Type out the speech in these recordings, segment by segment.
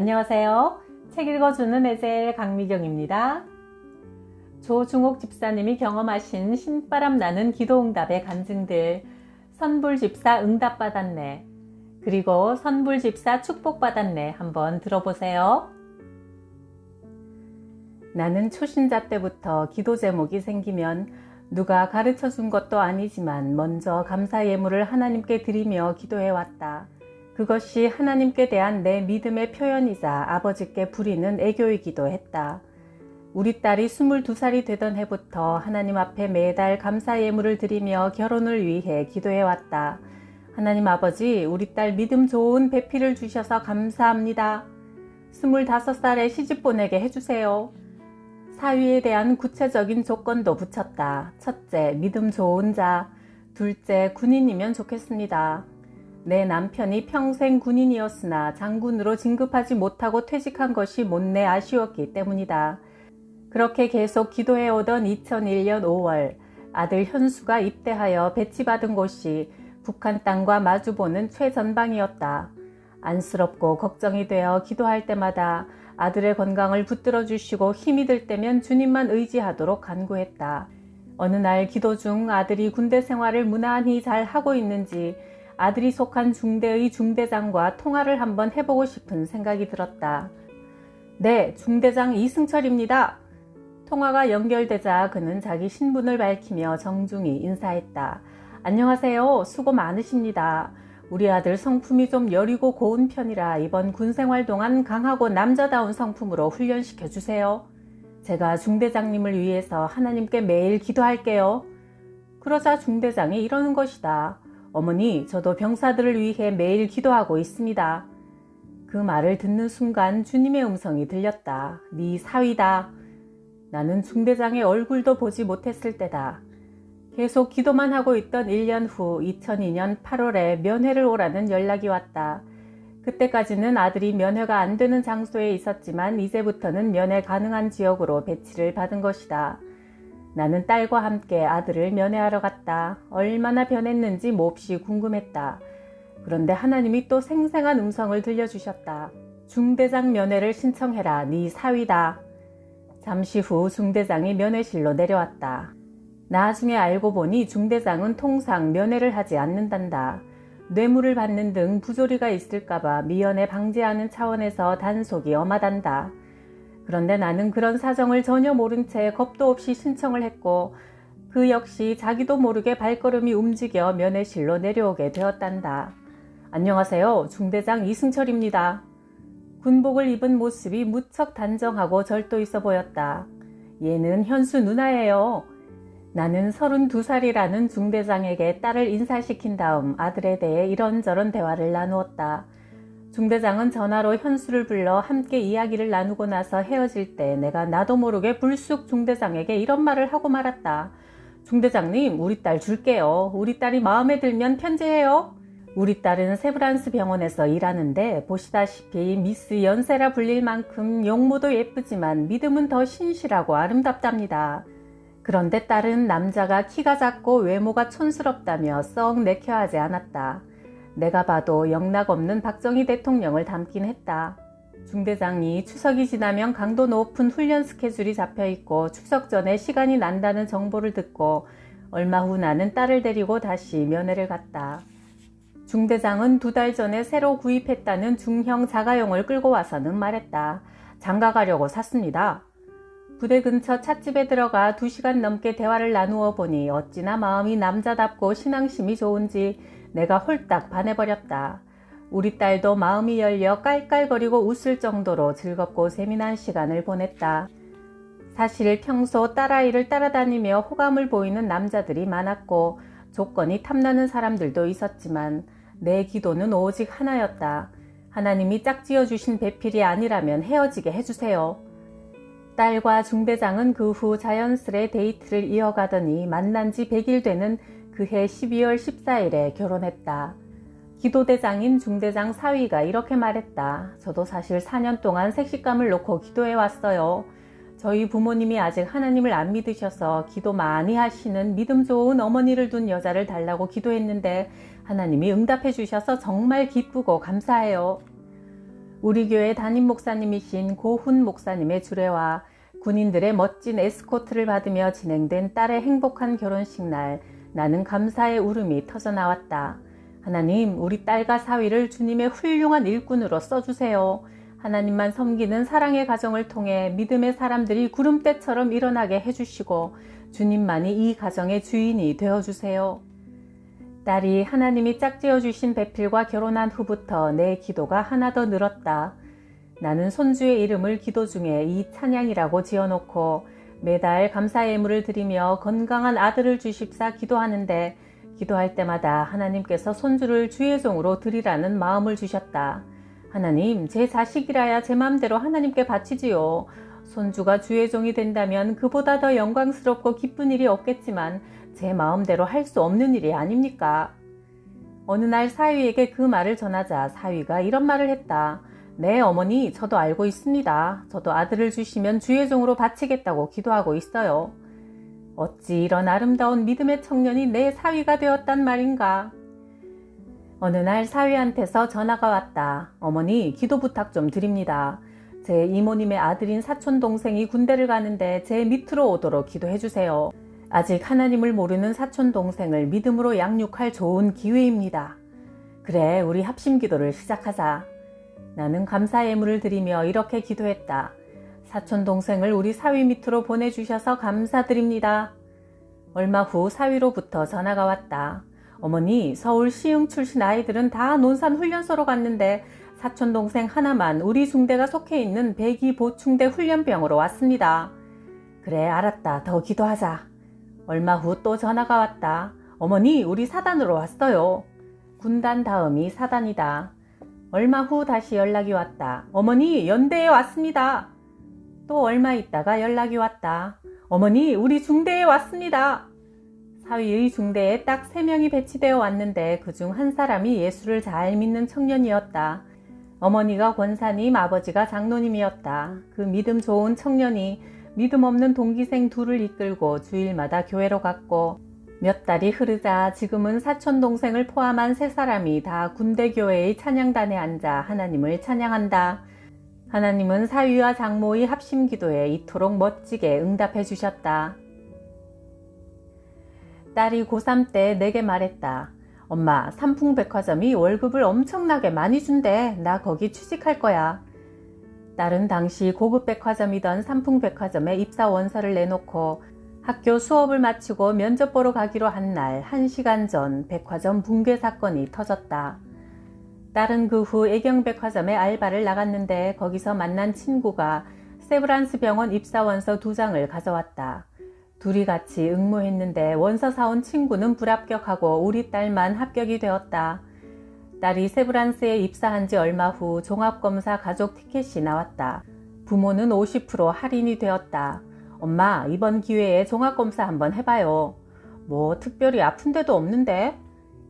안녕하세요. 책 읽어주는 에셀 강미경입니다. 조중옥 집사님이 경험하신 신바람 나는 기도응답의 간증들. 선불집사 응답받았네. 그리고 선불집사 축복받았네. 한번 들어보세요. 나는 초신자 때부터 기도 제목이 생기면 누가 가르쳐 준 것도 아니지만 먼저 감사 예물을 하나님께 드리며 기도해왔다. 그것이 하나님께 대한 내 믿음의 표현이자 아버지께 부리는 애교이기도 했다. 우리 딸이 22살이 되던 해부터 하나님 앞에 매달 감사 예물을 드리며 결혼을 위해 기도해왔다. 하나님 아버지, 우리 딸 믿음 좋은 배필을 주셔서 감사합니다. 25살에 시집 보내게 해주세요. 사위에 대한 구체적인 조건도 붙였다. 첫째, 믿음 좋은 자. 둘째, 군인이면 좋겠습니다. 내 남편이 평생 군인이었으나 장군으로 진급하지 못하고 퇴직한 것이 못내 아쉬웠기 때문이다. 그렇게 계속 기도해오던 2001년 5월 아들 현수가 입대하여 배치받은 곳이 북한 땅과 마주보는 최전방이었다. 안쓰럽고 걱정이 되어 기도할 때마다 아들의 건강을 붙들어 주시고 힘이 들 때면 주님만 의지하도록 간구했다. 어느 날 기도 중 아들이 군대 생활을 무난히 잘 하고 있는지 아들이 속한 중대의 중대장과 통화를 한번 해보고 싶은 생각이 들었다. 네, 중대장 이승철입니다. 통화가 연결되자 그는 자기 신분을 밝히며 정중히 인사했다. 안녕하세요. 수고 많으십니다. 우리 아들 성품이 좀 여리고 고운 편이라 이번 군생활 동안 강하고 남자다운 성품으로 훈련시켜주세요. 제가 중대장님을 위해서 하나님께 매일 기도할게요. 그러자 중대장이 이러는 것이다. 어머니, 저도 병사들을 위해 매일 기도하고 있습니다. 그 말을 듣는 순간 주님의 음성이 들렸다. 네 사위다. 나는 중대장의 얼굴도 보지 못했을 때다. 계속 기도만 하고 있던 1년 후 2002년 8월에 면회를 오라는 연락이 왔다. 그때까지는 아들이 면회가 안 되는 장소에 있었지만 이제부터는 면회 가능한 지역으로 배치를 받은 것이다. 나는 딸과 함께 아들을 면회하러 갔다. 얼마나 변했는지 몹시 궁금했다. 그런데 하나님이 또 생생한 음성을 들려주셨다. 중대장 면회를 신청해라. 네 사위다. 잠시 후 중대장이 면회실로 내려왔다. 나중에 알고 보니 중대장은 통상 면회를 하지 않는단다. 뇌물을 받는 등 부조리가 있을까봐 미연에 방지하는 차원에서 단속이 엄하단다. 그런데 나는 그런 사정을 전혀 모른 채 겁도 없이 신청을 했고 그 역시 자기도 모르게 발걸음이 움직여 면회실로 내려오게 되었단다. 안녕하세요. 중대장 이승철입니다. 군복을 입은 모습이 무척 단정하고 절도 있어 보였다. 얘는 현수 누나예요. 나는 32살이라는 중대장에게 딸을 인사시킨 다음 아들에 대해 이런저런 대화를 나누었다. 중대장은 전화로 현수를 불러 함께 이야기를 나누고 나서 헤어질 때 내가 나도 모르게 불쑥 중대장에게 이런 말을 하고 말았다. 중대장님, 우리 딸 줄게요. 우리 딸이 마음에 들면 편지해요. 우리 딸은 세브란스 병원에서 일하는데 보시다시피 미스 연세라 불릴 만큼 용모도 예쁘지만 믿음은 더 신실하고 아름답답니다. 그런데 딸은 남자가 키가 작고 외모가 촌스럽다며 썩 내켜하지 않았다. 내가 봐도 영락없는 박정희 대통령을 닮긴 했다. 중대장이 추석이 지나면 강도 높은 훈련 스케줄이 잡혀있고 추석 전에 시간이 난다는 정보를 듣고 얼마 후 나는 딸을 데리고 다시 면회를 갔다. 중대장은 2달 전에 새로 구입했다는 중형 자가용을 끌고 와서는 말했다. 장가 가려고 샀습니다. 부대 근처 찻집에 들어가 2시간 넘게 대화를 나누어 보니 어찌나 마음이 남자답고 신앙심이 좋은지 내가 홀딱 반해버렸다. 우리 딸도 마음이 열려 깔깔거리고 웃을 정도로 즐겁고 재미난 시간을 보냈다. 사실 평소 딸아이를 따라다니며 호감을 보이는 남자들이 많았고 조건이 탐나는 사람들도 있었지만 내 기도는 오직 하나였다. 하나님이 짝지어 주신 배필이 아니라면 헤어지게 해주세요. 딸과 중대장은 그 후 자연스레 데이트를 이어가더니 만난 지 100일 되는 그해 12월 14일에 결혼했다. 기도대장인 중대장 사위가 이렇게 말했다. 저도 사실 4년 동안 색식감을 놓고 기도해 왔어요. 저희 부모님이 아직 하나님을 안 믿으셔서 기도 많이 하시는 믿음 좋은 어머니를 둔 여자를 달라고 기도했는데 하나님이 응답해 주셔서 정말 기쁘고 감사해요. 우리 교회 담임 목사님이신 고훈 목사님의 주례와 군인들의 멋진 에스코트를 받으며 진행된 딸의 행복한 결혼식 날, 나는 감사의 울음이 터져나왔다. 하나님, 우리 딸과 사위를 주님의 훌륭한 일꾼으로 써주세요. 하나님만 섬기는 사랑의 가정을 통해 믿음의 사람들이 구름대처럼 일어나게 해주시고 주님만이 이 가정의 주인이 되어주세요. 딸이 하나님이 짝지어 주신 배필과 결혼한 후부터 내 기도가 하나 더 늘었다. 나는 손주의 이름을 기도 중에 이 찬양이라고 지어놓고 매달 감사 예물을 드리며 건강한 아들을 주십사 기도하는데, 기도할 때마다 하나님께서 손주를 주의 종으로 드리라는 마음을 주셨다. 하나님, 제 자식이라야 제 마음대로 하나님께 바치지요. 손주가 주의 종이 된다면 그보다 더 영광스럽고 기쁜 일이 없겠지만 제 마음대로 할 수 없는 일이 아닙니까? 어느 날 사위에게 그 말을 전하자 사위가 이런 말을 했다. 네, 어머니, 저도 알고 있습니다. 저도 아들을 주시면 주의 종으로 바치겠다고 기도하고 있어요. 어찌 이런 아름다운 믿음의 청년이 내 사위가 되었단 말인가? 어느 날 사위한테서 전화가 왔다. 어머니, 기도 부탁 좀 드립니다. 제 이모님의 아들인 사촌 동생이 군대를 가는데 제 밑으로 오도록 기도해 주세요. 아직 하나님을 모르는 사촌 동생을 믿음으로 양육할 좋은 기회입니다. 그래, 우리 합심 기도를 시작하자. 나는 감사 예물을 드리며 이렇게 기도했다. 사촌 동생을 우리 사위 밑으로 보내주셔서 감사드립니다. 얼마 후 사위로부터 전화가 왔다. 어머니, 서울 시흥 출신 아이들은 다 논산 훈련소로 갔는데 사촌 동생 하나만 우리 중대가 속해 있는 백이 보충대 훈련병으로 왔습니다. 그래, 알았다. 더 기도하자. 얼마 후 또 전화가 왔다. 어머니, 우리 사단으로 왔어요. 군단 다음이 사단이다. 얼마 후 다시 연락이 왔다. 어머니, 연대에 왔습니다. 또 얼마 있다가 연락이 왔다. 어머니, 우리 중대에 왔습니다. 사위의 중대에 딱 3명이 배치되어 왔는데 그중 한 사람이 예수를 잘 믿는 청년이었다. 어머니가 권사님, 아버지가 장로님이었다. 그 믿음 좋은 청년이 믿음 없는 동기생 둘을 이끌고 주일마다 교회로 갔고, 몇 달이 흐르자 지금은 사촌 동생을 포함한 3사람이 다 군대교회의 찬양단에 앉아 하나님을 찬양한다. 하나님은 사위와 장모의 합심 기도에 이토록 멋지게 응답해 주셨다. 딸이 고3 때 내게 말했다. 엄마, 삼풍백화점이 월급을 엄청나게 많이 준대. 나 거기 취직할 거야. 딸은 당시 고급 백화점이던 삼풍백화점에 입사 원서를 내놓고 학교 수업을 마치고 면접 보러 가기로 한 날 1시간 전 백화점 붕괴 사건이 터졌다. 딸은 그 후 애경백화점에 알바를 나갔는데 거기서 만난 친구가 세브란스 병원 입사 원서 2장을 가져왔다. 둘이 같이 응모했는데 원서 사온 친구는 불합격하고 우리 딸만 합격이 되었다. 딸이 세브란스에 입사한 지 얼마 후 종합검사 가족 티켓이 나왔다. 부모는 50% 할인이 되었다. 엄마, 이번 기회에 종합검사 한번 해봐요. 뭐 특별히 아픈 데도 없는데?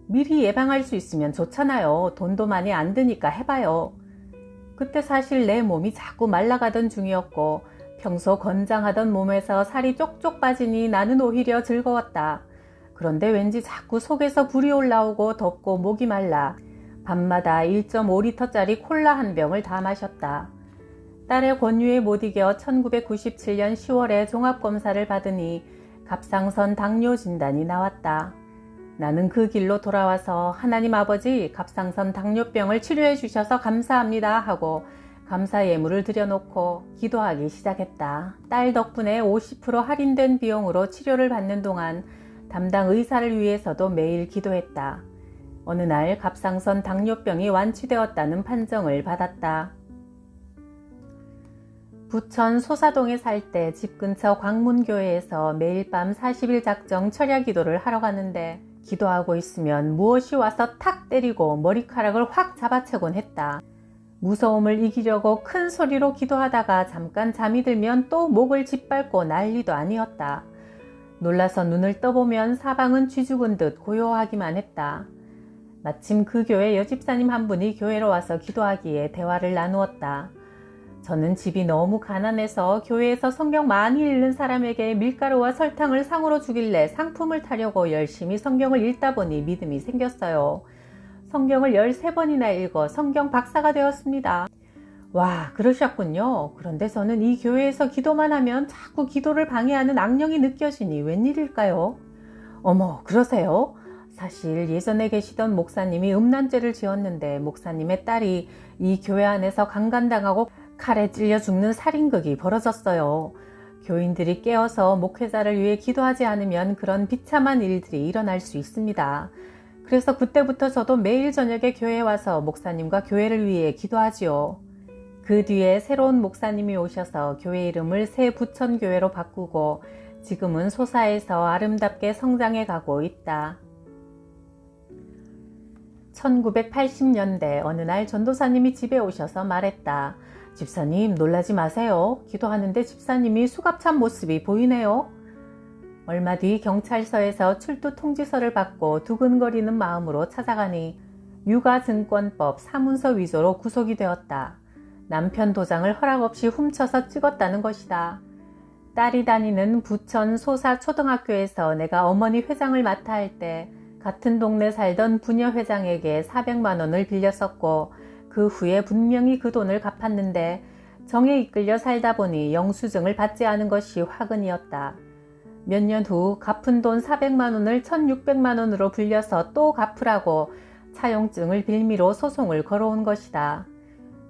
미리 예방할 수 있으면 좋잖아요. 돈도 많이 안 드니까 해봐요. 그때 사실 내 몸이 자꾸 말라가던 중이었고 평소 건장하던 몸에서 살이 쪽쪽 빠지니 나는 오히려 즐거웠다. 그런데 왠지 자꾸 속에서 불이 올라오고 덥고 목이 말라 밤마다 1.5리터짜리 콜라 한 병을 다 마셨다. 딸의 권유에 못 이겨 1997년 10월에 종합검사를 받으니 갑상선 당뇨 진단이 나왔다. 나는 그 길로 돌아와서 하나님 아버지, 갑상선 당뇨병을 치료해 주셔서 감사합니다 하고 감사 예물을 드려놓고 기도하기 시작했다. 딸 덕분에 50% 할인된 비용으로 치료를 받는 동안 담당 의사를 위해서도 매일 기도했다. 어느 날 갑상선 당뇨병이 완치되었다는 판정을 받았다. 부천 소사동에 살 때 집 근처 광문교회에서 매일 밤 40일 작정 철야 기도를 하러 갔는데 기도하고 있으면 무엇이 와서 탁 때리고 머리카락을 확 잡아채곤 했다. 무서움을 이기려고 큰 소리로 기도하다가 잠깐 잠이 들면 또 목을 짓밟고 난리도 아니었다. 놀라서 눈을 떠보면 사방은 쥐죽은 듯 고요하기만 했다. 마침 그 교회 여집사님 한 분이 교회로 와서 기도하기에 대화를 나누었다. 저는 집이 너무 가난해서 교회에서 성경 많이 읽는 사람에게 밀가루와 설탕을 상으로 주길래 상품을 타려고 열심히 성경을 읽다 보니 믿음이 생겼어요. 성경을 13번이나 읽어 성경 박사가 되었습니다. 와, 그러셨군요. 그런데 저는 이 교회에서 기도만 하면 자꾸 기도를 방해하는 악령이 느껴지니 웬일일까요? 어머, 그러세요? 사실 예전에 계시던 목사님이 음란죄를 지었는데 목사님의 딸이 이 교회 안에서 강간당하고 칼에 찔려 죽는 살인극이 벌어졌어요. 교인들이 깨어서 목회자를 위해 기도하지 않으면 그런 비참한 일들이 일어날 수 있습니다. 그래서 그때부터 저도 매일 저녁에 교회에 와서 목사님과 교회를 위해 기도하지요. 그 뒤에 새로운 목사님이 오셔서 교회 이름을 새 부천교회로 바꾸고 지금은 소사에서 아름답게 성장해 가고 있다. 1980년대 어느 날 전도사님이 집에 오셔서 말했다. 집사님, 놀라지 마세요. 기도하는데 집사님이 수갑찬 모습이 보이네요. 얼마 뒤 경찰서에서 출두 통지서를 받고 두근거리는 마음으로 찾아가니 유가증권법 사문서 위조로 구속이 되었다. 남편 도장을 허락 없이 훔쳐서 찍었다는 것이다. 딸이 다니는 부천 소사 초등학교에서 내가 어머니 회장을 맡아 할 때 같은 동네 살던 부녀 회장에게 400만 원을 빌렸었고 그 후에 분명히 그 돈을 갚았는데 정에 이끌려 살다 보니 영수증을 받지 않은 것이 화근이었다. 몇 년 후 갚은 돈 400만 원을 1600만 원으로 불려서 또 갚으라고 차용증을 빌미로 소송을 걸어온 것이다.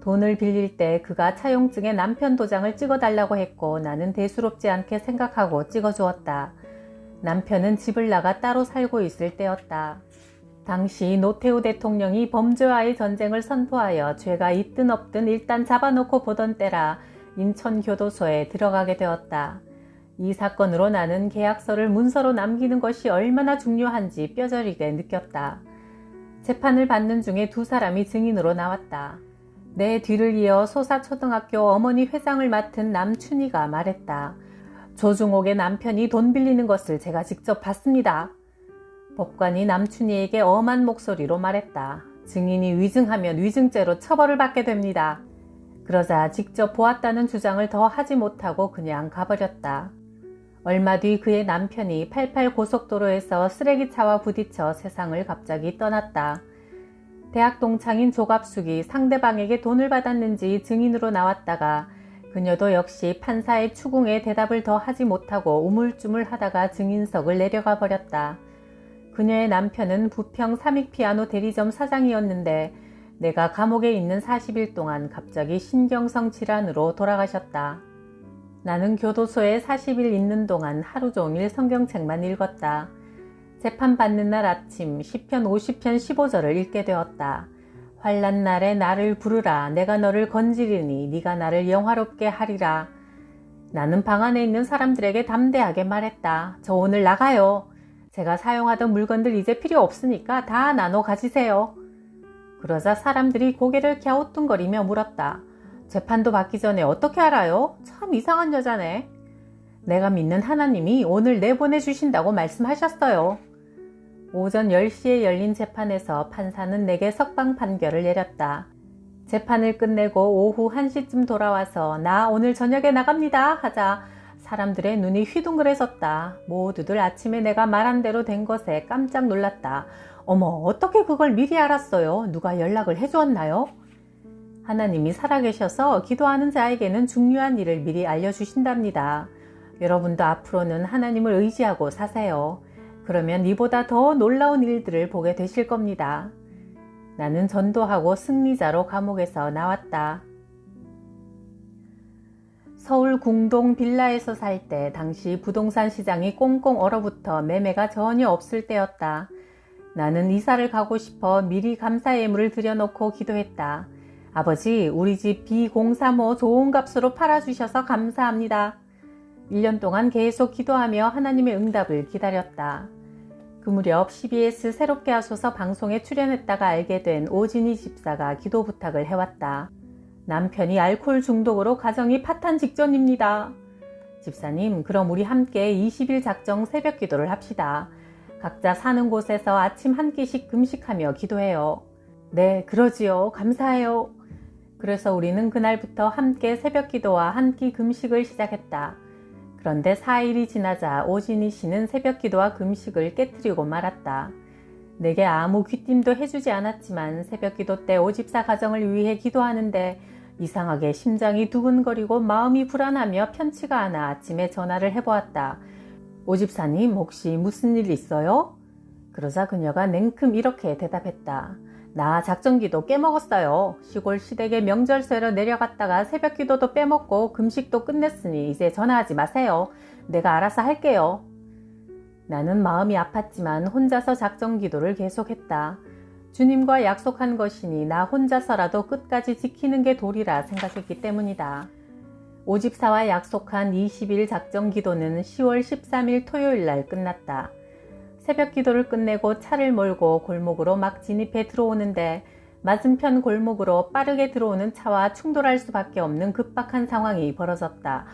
돈을 빌릴 때 그가 차용증에 남편 도장을 찍어달라고 했고 나는 대수롭지 않게 생각하고 찍어주었다. 남편은 집을 나가 따로 살고 있을 때였다. 당시 노태우 대통령이 범죄와의 전쟁을 선포하여 죄가 있든 없든 일단 잡아놓고 보던 때라 인천교도소에 들어가게 되었다. 이 사건으로 나는 계약서를 문서로 남기는 것이 얼마나 중요한지 뼈저리게 느꼈다. 재판을 받는 중에 두 사람이 증인으로 나왔다. 내 뒤를 이어 소사초등학교 어머니 회장을 맡은 남춘희가 말했다. 조중옥의 남편이 돈 빌리는 것을 제가 직접 봤습니다. 법관이 남춘희에게 엄한 목소리로 말했다. 증인이 위증하면 위증죄로 처벌을 받게 됩니다. 그러자 직접 보았다는 주장을 더 하지 못하고 그냥 가버렸다. 얼마 뒤 그의 남편이 88 고속도로에서 쓰레기차와 부딪혀 세상을 갑자기 떠났다. 대학 동창인 조갑숙이 상대방에게 돈을 받았는지 증인으로 나왔다가 그녀도 역시 판사의 추궁에 대답을 더 하지 못하고 우물쭈물하다가 증인석을 내려가 버렸다. 그녀의 남편은 부평 삼익피아노 대리점 사장이었는데 내가 감옥에 있는 40일 동안 갑자기 신경성 질환으로 돌아가셨다. 나는 교도소에 40일 있는 동안 하루 종일 성경책만 읽었다. 재판받는 날 아침 시편 50편 15절을 읽게 되었다. 환난 날에 나를 부르라. 내가 너를 건지리니 네가 나를 영화롭게 하리라. 나는 방 안에 있는 사람들에게 담대하게 말했다. 저 오늘 나가요. 제가 사용하던 물건들 이제 필요 없으니까 다 나눠 가지세요. 그러자 사람들이 고개를 갸우뚱거리며 물었다. 재판도 받기 전에 어떻게 알아요? 참 이상한 여자네. 내가 믿는 하나님이 오늘 내보내주신다고 말씀하셨어요. 오전 10시에 열린 재판에서 판사는 내게 석방 판결을 내렸다. 재판을 끝내고 오후 1시쯤 돌아와서 나 오늘 저녁에 나갑니다 하자 사람들의 눈이 휘둥그레졌다. 모두들 아침에 내가 말한 대로 된 것에 깜짝 놀랐다. 어머, 어떻게 그걸 미리 알았어요? 누가 연락을 해주었나요? 하나님이 살아계셔서 기도하는 자에게는 중요한 일을 미리 알려주신답니다. 여러분도 앞으로는 하나님을 의지하고 사세요. 그러면 이보다 더 놀라운 일들을 보게 되실 겁니다. 나는 전도하고 승리자로 감옥에서 나왔다. 서울 궁동 빌라에서 살 때 당시 부동산 시장이 꽁꽁 얼어붙어 매매가 전혀 없을 때였다. 나는 이사를 가고 싶어 미리 감사 예물을 들여놓고 기도했다. 아버지, 우리 집 B035 좋은 값으로 팔아주셔서 감사합니다. 1년 동안 계속 기도하며 하나님의 응답을 기다렸다. 그 무렵 CBS 새롭게 하소서 방송에 출연했다가 알게 된 오진희 집사가 기도 부탁을 해왔다. 남편이 알코올 중독으로 가정이 파탄 직전입니다. 집사님, 그럼 우리 함께 20일 작정 새벽 기도를 합시다. 각자 사는 곳에서 아침 한 끼씩 금식하며 기도해요. 네, 그러지요. 감사해요. 그래서 우리는 그날부터 함께 새벽 기도와 한 끼 금식을 시작했다. 그런데 4일이 지나자 오진희 씨는 새벽 기도와 금식을 깨트리고 말았다. 내게 아무 귀띔도 해주지 않았지만 새벽 기도 때 오집사 가정을 위해 기도하는데 이상하게 심장이 두근거리고 마음이 불안하며 편치가 않아 아침에 전화를 해보았다. 오집사님, 혹시 무슨 일 있어요? 그러자 그녀가 냉큼 이렇게 대답했다. 나 작전기도 깨먹었어요. 시골 시댁에 명절 쇠러 내려갔다가 새벽기도도 빼먹고 금식도 끝냈으니 이제 전화하지 마세요. 내가 알아서 할게요. 나는 마음이 아팠지만 혼자서 작전기도를 계속했다. 주님과 약속한 것이니 나 혼자서라도 끝까지 지키는 게 도리라 생각했기 때문이다. 오집사와 약속한 20일 작전기도는 10월 13일 토요일 날 끝났다. 새벽 기도를 끝내고 차를 몰고 골목으로 막 진입해 들어오는데 맞은편 골목으로 빠르게 들어오는 차와 충돌할 수밖에 없는 급박한 상황이 벌어졌다.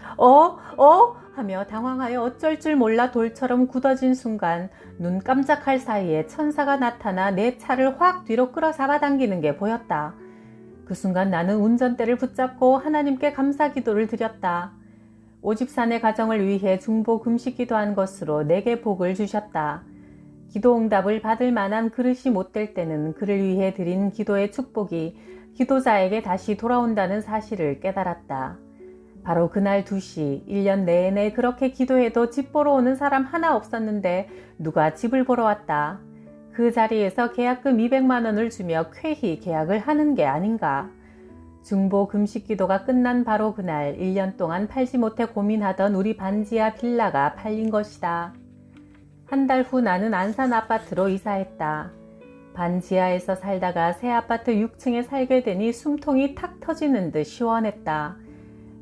하며 당황하여 어쩔 줄 몰라 돌처럼 굳어진 순간 눈 깜짝할 사이에 천사가 나타나 내 차를 확 뒤로 끌어 잡아당기는 게 보였다. 그 순간 나는 운전대를 붙잡고 하나님께 감사 기도를 드렸다. 오집사네 가정을 위해 중보 금식 기도한 것으로 내게 복을 주셨다. 기도 응답을 받을 만한 그릇이 못 될 때는 그를 위해 드린 기도의 축복이 기도자에게 다시 돌아온다는 사실을 깨달았다. 바로 그날 2시 1년 내내 그렇게 기도해도 집 보러 오는 사람 하나 없었는데 누가 집을 보러 왔다. 그 자리에서 계약금 200만 원을 주며 쾌히 계약을 하는 게 아닌가. 중보 금식 기도가 끝난 바로 그날 1년 동안 팔지 못해 고민하던 우리 반지하 빌라가 팔린 것이다. 한 달 후 나는 안산 아파트로 이사했다. 반지하에서 살다가 새 아파트 6층에 살게 되니 숨통이 탁 터지는 듯 시원했다.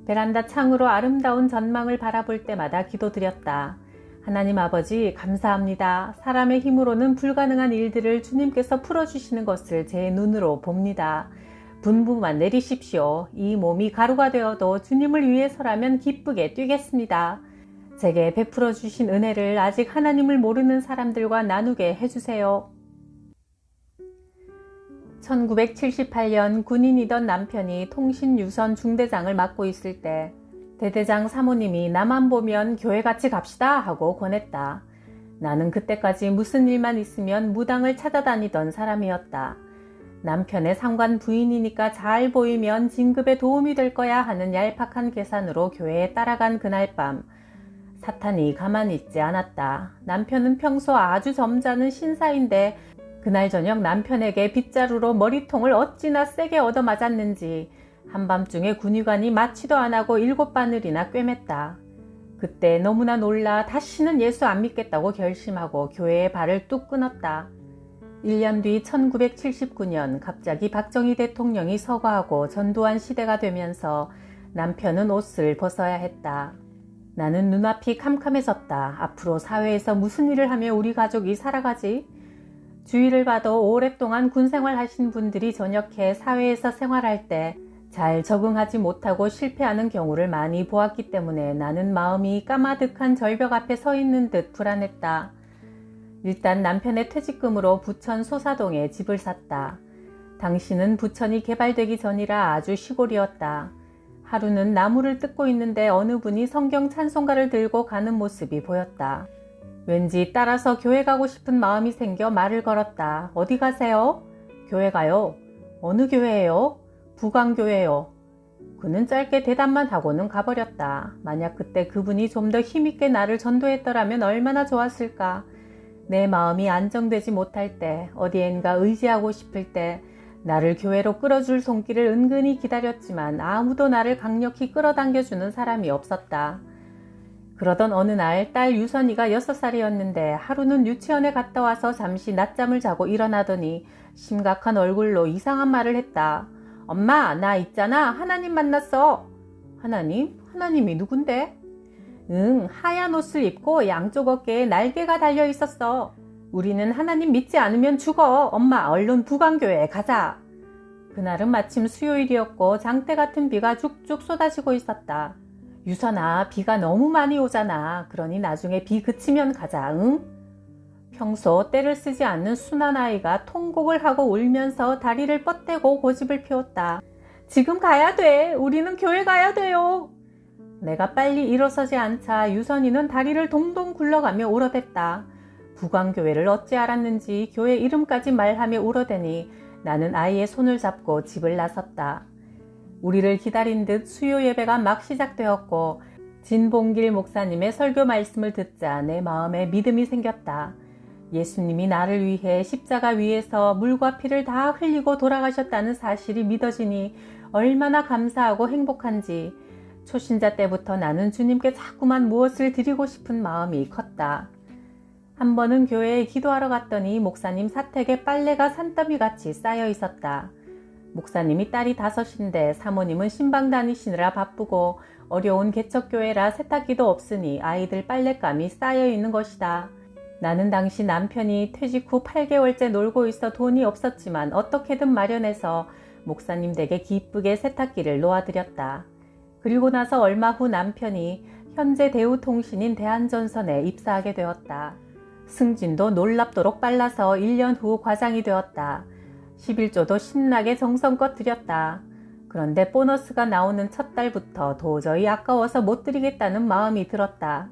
베란다 창으로 아름다운 전망을 바라볼 때마다 기도드렸다. 하나님 아버지 감사합니다. 사람의 힘으로는 불가능한 일들을 주님께서 풀어주시는 것을 제 눈으로 봅니다. 분부만 내리십시오. 이 몸이 가루가 되어도 주님을 위해서라면 기쁘게 뛰겠습니다. 제게 베풀어 주신 은혜를 아직 하나님을 모르는 사람들과 나누게 해주세요. 1978년 군인이던 남편이 통신유선 중대장을 맡고 있을 때 대대장 사모님이 나만 보면 교회 같이 갑시다 하고 권했다. 나는 그때까지 무슨 일만 있으면 무당을 찾아다니던 사람이었다. 남편의 상관 부인이니까 잘 보이면 진급에 도움이 될 거야 하는 얄팍한 계산으로 교회에 따라간 그날 밤 사탄이 가만히 있지 않았다. 남편은 평소 아주 점잖은 신사인데 그날 저녁 남편에게 빗자루로 머리통을 어찌나 세게 얻어맞았는지 한밤중에 군의관이 마취도 안하고 7바늘이나 꿰맸다. 그때 너무나 놀라 다시는 예수 안 믿겠다고 결심하고 교회에 발을 뚝 끊었다. 1년 뒤 1979년 갑자기 박정희 대통령이 서거하고 전두환 시대가 되면서 남편은 옷을 벗어야 했다. 나는 눈앞이 캄캄해졌다. 앞으로 사회에서 무슨 일을 하며 우리 가족이 살아가지? 주위를 봐도 오랫동안 군생활 하신 분들이 전역해 사회에서 생활할 때 잘 적응하지 못하고 실패하는 경우를 많이 보았기 때문에 나는 마음이 까마득한 절벽 앞에 서 있는 듯 불안했다. 일단 남편의 퇴직금으로 부천 소사동에 집을 샀다. 당시는 부천이 개발되기 전이라 아주 시골이었다. 하루는 나무를 뜯고 있는데 어느 분이 성경 찬송가를 들고 가는 모습이 보였다. 왠지 따라서 교회 가고 싶은 마음이 생겨 말을 걸었다. 어디 가세요? 교회 가요. 어느 교회예요? 부광교회요. 그는 짧게 대답만 하고는 가버렸다. 만약 그때 그분이 좀 더 힘있게 나를 전도했더라면 얼마나 좋았을까. 내 마음이 안정되지 못할 때, 어디엔가 의지하고 싶을 때 나를 교회로 끌어줄 손길을 은근히 기다렸지만 아무도 나를 강력히 끌어당겨주는 사람이 없었다. 그러던 어느 날 딸 유선이가 6살이었는데 하루는 유치원에 갔다 와서 잠시 낮잠을 자고 일어나더니 심각한 얼굴로 이상한 말을 했다. 엄마, 나 있잖아. 하나님 만났어. 하나님? 하나님이 누군데? 응, 하얀 옷을 입고 양쪽 어깨에 날개가 달려 있었어. 우리는 하나님 믿지 않으면 죽어. 엄마, 얼른 부광교회에 가자. 그날은 마침 수요일이었고 장대 같은 비가 쭉쭉 쏟아지고 있었다. 유선아, 비가 너무 많이 오잖아. 그러니 나중에 비 그치면 가자, 응? 평소 때를 쓰지 않는 순한 아이가 통곡을 하고 울면서 다리를 뻗대고 고집을 피웠다. 지금 가야 돼. 우리는 교회 가야 돼요. 내가 빨리 일어서지 않자 유선이는 다리를 동동 굴러가며 울어댔다. 부광교회를 어찌 알았는지 교회 이름까지 말하며 울어대니 나는 아이의 손을 잡고 집을 나섰다. 우리를 기다린 듯 수요 예배가 막 시작되었고 진봉길 목사님의 설교 말씀을 듣자 내 마음에 믿음이 생겼다. 예수님이 나를 위해 십자가 위에서 물과 피를 다 흘리고 돌아가셨다는 사실이 믿어지니 얼마나 감사하고 행복한지 초신자 때부터 나는 주님께 자꾸만 무엇을 드리고 싶은 마음이 컸다. 한 번은 교회에 기도하러 갔더니 목사님 사택에 빨래가 산더미같이 쌓여 있었다. 목사님이 딸이 5인데 사모님은 신방 다니시느라 바쁘고 어려운 개척교회라 세탁기도 없으니 아이들 빨랫감이 쌓여 있는 것이다. 나는 당시 남편이 퇴직 후 8개월째 놀고 있어 돈이 없었지만 어떻게든 마련해서 목사님 댁에 기쁘게 세탁기를 놓아드렸다. 그리고 나서 얼마 후 남편이 현재 대우통신인 대한전선에 입사하게 되었다. 승진도 놀랍도록 빨라서 1년 후 과장이 되었다. 11조도 신나게 정성껏 드렸다. 그런데 보너스가 나오는 첫 달부터 도저히 아까워서 못 드리겠다는 마음이 들었다.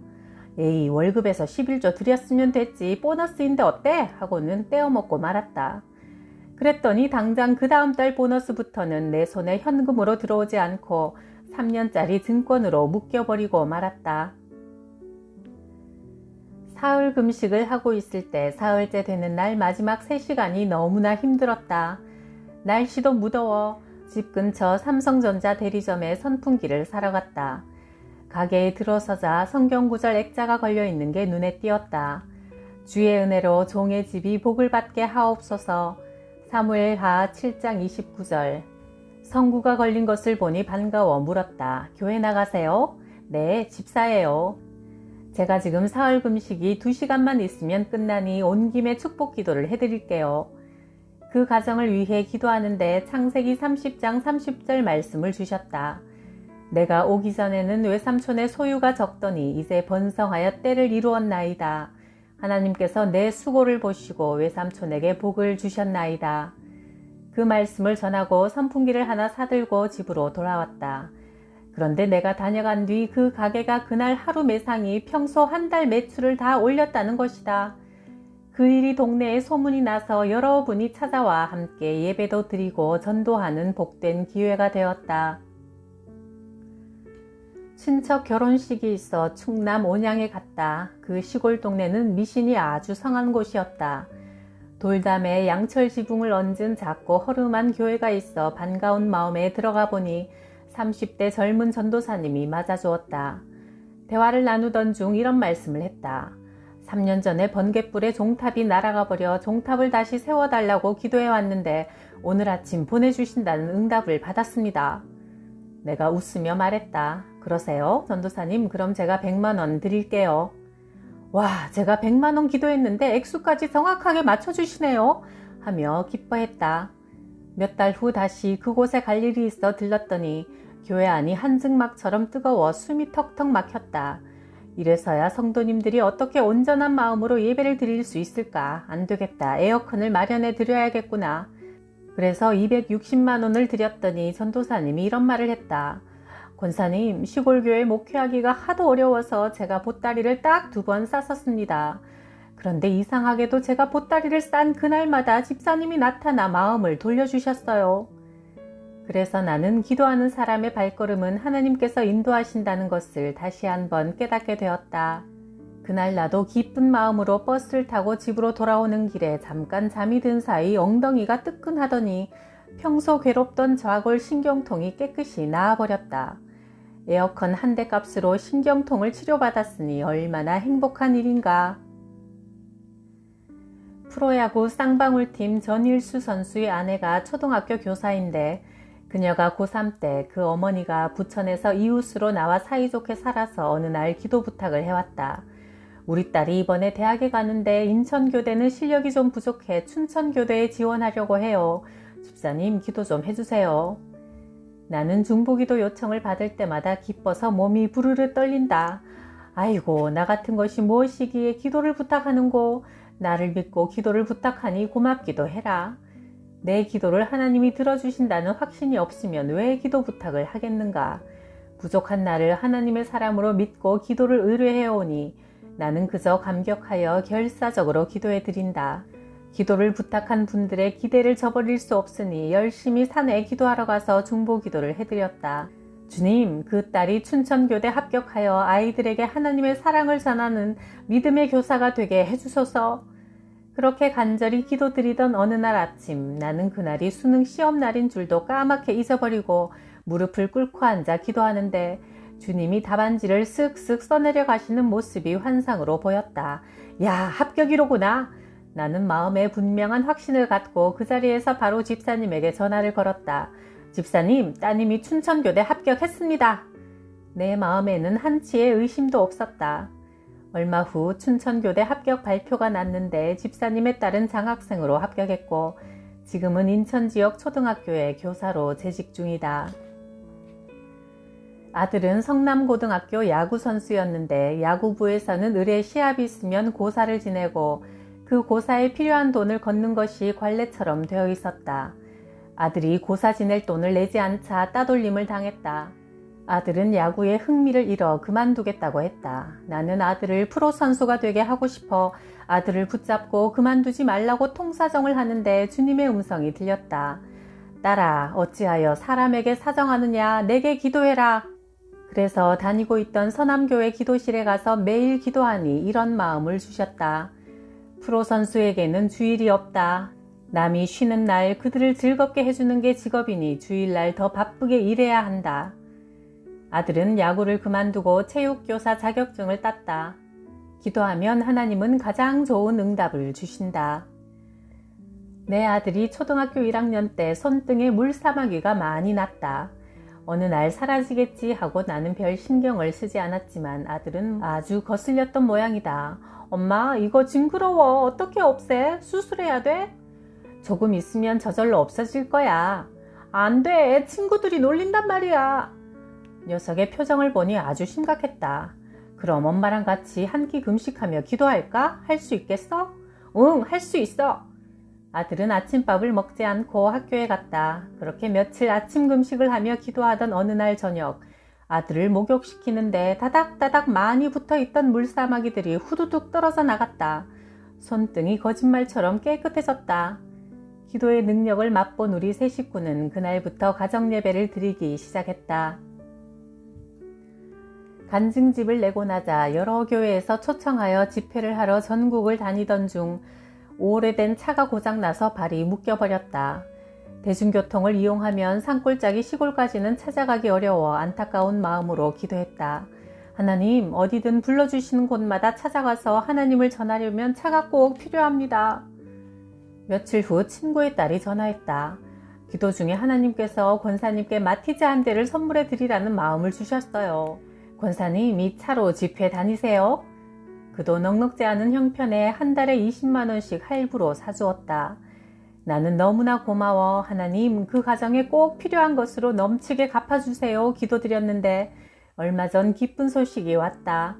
에이, 월급에서 11조 드렸으면 됐지 보너스인데 어때? 하고는 떼어먹고 말았다. 그랬더니 당장 그 다음 달 보너스부터는 내 손에 현금으로 들어오지 않고 3년짜리 증권으로 묶여버리고 말았다. 사흘 금식을 하고 있을 때 사흘째 되는 날 마지막 3시간이 너무나 힘들었다. 날씨도 무더워 집 근처 삼성전자 대리점에 선풍기를 사러 갔다. 가게에 들어서자 성경구절 액자가 걸려있는 게 눈에 띄었다. 주의 은혜로 종의 집이 복을 받게 하옵소서. 사무엘하 7장 29절. 성구가 걸린 것을 보니 반가워 물었다. 교회 나가세요? 네, 집사예요. 제가 지금 사흘 금식이 2시간만 있으면 끝나니 온 김에 축복 기도를 해드릴게요. 그 가정을 위해 기도하는데 창세기 30장 30절 말씀을 주셨다. 내가 오기 전에는 외삼촌의 소유가 적더니 이제 번성하여 때를 이루었나이다. 하나님께서 내 수고를 보시고 외삼촌에게 복을 주셨나이다. 그 말씀을 전하고 선풍기를 하나 사들고 집으로 돌아왔다. 그런데 내가 다녀간 뒤 그 가게가 그날 하루 매상이 평소 한 달 매출을 다 올렸다는 것이다. 그 일이 동네에 소문이 나서 여러분이 찾아와 함께 예배도 드리고 전도하는 복된 기회가 되었다. 친척 결혼식이 있어 충남 온양에 갔다. 그 시골 동네는 미신이 아주 성한 곳이었다. 돌담에 양철 지붕을 얹은 작고 허름한 교회가 있어 반가운 마음에 들어가 보니 30대 젊은 전도사님이 맞아주었다. 대화를 나누던 중 이런 말씀을 했다. 3년 전에 번갯불에 종탑이 날아가 버려 종탑을 다시 세워달라고 기도해 왔는데 오늘 아침 보내주신다는 응답을 받았습니다. 내가 웃으며 말했다. 그러세요? 전도사님, 그럼 제가 100만 원 드릴게요. 와, 제가 100만 원 기도했는데 액수까지 정확하게 맞춰주시네요. 하며 기뻐했다. 몇 달 후 다시 그곳에 갈 일이 있어 들렀더니 교회 안이 한증막처럼 뜨거워 숨이 턱턱 막혔다. 이래서야 성도님들이 어떻게 온전한 마음으로 예배를 드릴 수 있을까? 안 되겠다. 에어컨을 마련해 드려야겠구나. 그래서 260만 원을 드렸더니 전도사님이 이런 말을 했다. 권사님, 시골교회 목회하기가 하도 어려워서 제가 보따리를 딱 2번 쌌었습니다. 그런데 이상하게도 제가 보따리를 싼 그날마다 집사님이 나타나 마음을 돌려주셨어요. 그래서 나는 기도하는 사람의 발걸음은 하나님께서 인도하신다는 것을 다시 한번 깨닫게 되었다. 그날 나도 기쁜 마음으로 버스를 타고 집으로 돌아오는 길에 잠깐 잠이 든 사이 엉덩이가 뜨끈하더니 평소 괴롭던 좌골 신경통이 깨끗이 나아버렸다. 에어컨 한 대 값으로 신경통을 치료받았으니 얼마나 행복한 일인가. 프로야구 쌍방울팀 전일수 선수의 아내가 초등학교 교사인데 그녀가 고3 때 그 어머니가 부천에서 이웃으로 나와 사이좋게 살아서 어느 날 기도 부탁을 해왔다. 우리 딸이 이번에 대학에 가는데 인천교대는 실력이 좀 부족해 춘천교대에 지원하려고 해요. 집사님, 기도 좀 해주세요. 나는 중보기도 요청을 받을 때마다 기뻐서 몸이 부르르 떨린다. 아이고, 나 같은 것이 무엇이기에 기도를 부탁하는고. 나를 믿고 기도를 부탁하니 고맙기도 해라. 내 기도를 하나님이 들어주신다는 확신이 없으면 왜 기도 부탁을 하겠는가. 부족한 나를 하나님의 사람으로 믿고 기도를 의뢰해오니 나는 그저 감격하여 결사적으로 기도해 드린다. 기도를 부탁한 분들의 기대를 저버릴 수 없으니 열심히 산에 기도하러 가서 중보기도를 해드렸다. 주님, 그 딸이 춘천교대 합격하여 아이들에게 하나님의 사랑을 전하는 믿음의 교사가 되게 해주소서. 그렇게 간절히 기도드리던 어느 날 아침, 나는 그날이 수능 시험 날인 줄도 까맣게 잊어버리고 무릎을 꿇고 앉아 기도하는데 주님이 답안지를 쓱쓱 써내려 가시는 모습이 환상으로 보였다. 야, 합격이로구나. 나는 마음에 분명한 확신을 갖고 그 자리에서 바로 집사님에게 전화를 걸었다. 집사님, 따님이 춘천교대 합격했습니다. 내 마음에는 한치의 의심도 없었다. 얼마 후 춘천교대 합격 발표가 났는데 집사님의 딸은 장학생으로 합격했고 지금은 인천 지역 초등학교의 교사로 재직 중이다. 아들은 성남고등학교 야구선수였는데 야구부에서는 의뢰 시합이 있으면 고사를 지내고 그 고사에 필요한 돈을 걷는 것이 관례처럼 되어 있었다. 아들이 고사 지낼 돈을 내지 않자 따돌림을 당했다. 아들은 야구에 흥미를 잃어 그만두겠다고 했다. 나는 아들을 프로 선수가 되게 하고 싶어 아들을 붙잡고 그만두지 말라고 통사정을 하는데 주님의 음성이 들렸다. 딸아, 어찌하여 사람에게 사정하느냐, 내게 기도해라. 그래서 다니고 있던 서남교회 기도실에 가서 매일 기도하니 이런 마음을 주셨다. 프로 선수에게는 주일이 없다. 남이 쉬는 날 그들을 즐겁게 해주는 게 직업이니 주일날 더 바쁘게 일해야 한다. 아들은 야구를 그만두고 체육교사 자격증을 땄다. 기도하면 하나님은 가장 좋은 응답을 주신다. 내 아들이 초등학교 1학년 때 손등에 물사마귀가 많이 났다. 어느 날 사라지겠지 하고 나는 별 신경을 쓰지 않았지만 아들은 아주 거슬렸던 모양이다. 엄마, 이거 징그러워. 어떻게 없애? 수술해야 돼? 조금 있으면 저절로 없어질 거야. 안 돼. 친구들이 놀린단 말이야. 녀석의 표정을 보니 아주 심각했다. 그럼 엄마랑 같이 한 끼 금식하며 기도할까? 할 수 있겠어? 응, 할 수 있어. 아들은 아침밥을 먹지 않고 학교에 갔다. 그렇게 며칠 아침 금식을 하며 기도하던 어느 날 저녁, 아들을 목욕시키는데 다닥다닥 많이 붙어있던 물사마귀들이 후두둑 떨어져 나갔다. 손등이 거짓말처럼 깨끗해졌다. 기도의 능력을 맛본 우리 세 식구는 그날부터 가정예배를 드리기 시작했다. 간증집을 내고 나자 여러 교회에서 초청하여 집회를 하러 전국을 다니던 중 오래된 차가 고장나서 발이 묶여버렸다. 대중교통을 이용하면 산골짜기 시골까지는 찾아가기 어려워 안타까운 마음으로 기도했다. 하나님, 어디든 불러주시는 곳마다 찾아가서 하나님을 전하려면 차가 꼭 필요합니다. 며칠 후 친구의 딸이 전화했다. 기도 중에 하나님께서 권사님께 마티즈 한 대를 선물해 드리라는 마음을 주셨어요. 권사님, 이 차로 집회 다니세요? 그도 넉넉지 않은 형편에 한 달에 20만 원씩 할부로 사주었다. 나는 너무나 고마워. 하나님, 그 가정에 꼭 필요한 것으로 넘치게 갚아주세요. 기도드렸는데 얼마 전 기쁜 소식이 왔다.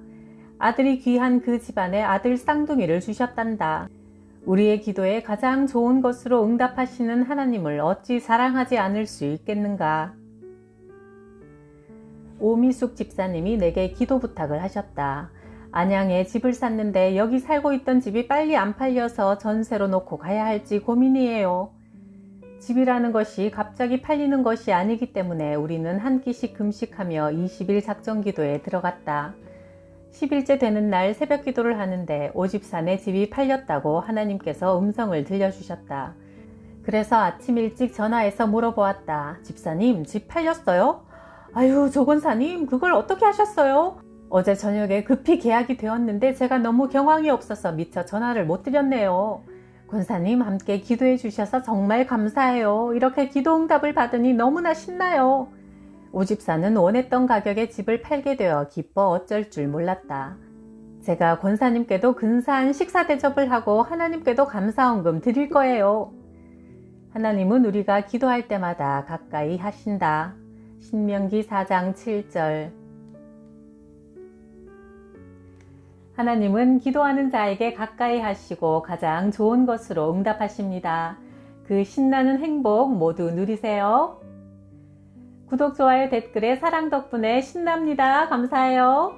아들이 귀한 그 집안에 아들 쌍둥이를 주셨단다. 우리의 기도에 가장 좋은 것으로 응답하시는 하나님을 어찌 사랑하지 않을 수 있겠는가. 오미숙 집사님이 내게 기도 부탁을 하셨다. 안양에 집을 샀는데 여기 살고 있던 집이 빨리 안 팔려서 전세로 놓고 가야 할지 고민이에요. 집이라는 것이 갑자기 팔리는 것이 아니기 때문에 우리는 한 끼씩 금식하며 20일 작정기도에 들어갔다. 10일째 되는 날 새벽 기도를 하는데 오집사 내 집이 팔렸다고 하나님께서 음성을 들려주셨다. 그래서 아침 일찍 전화해서 물어보았다. 집사님, 집 팔렸어요? 아유, 조권사님, 그걸 어떻게 하셨어요? 어제 저녁에 급히 계약이 되었는데 제가 너무 경황이 없어서 미처 전화를 못 드렸네요. 권사님, 함께 기도해 주셔서 정말 감사해요. 이렇게 기도 응답을 받으니 너무나 신나요. 오집사는 원했던 가격에 집을 팔게 되어 기뻐 어쩔 줄 몰랐다. 제가 권사님께도 근사한 식사 대접을 하고 하나님께도 감사헌금 드릴 거예요. 하나님은 우리가 기도할 때마다 가까이 하신다. 신명기 4장 7절. 하나님은 기도하는 자에게 가까이 하시고 가장 좋은 것으로 응답하십니다. 그 신나는 행복 모두 누리세요. 구독, 좋아요, 댓글에 사랑 덕분에 신납니다. 감사해요.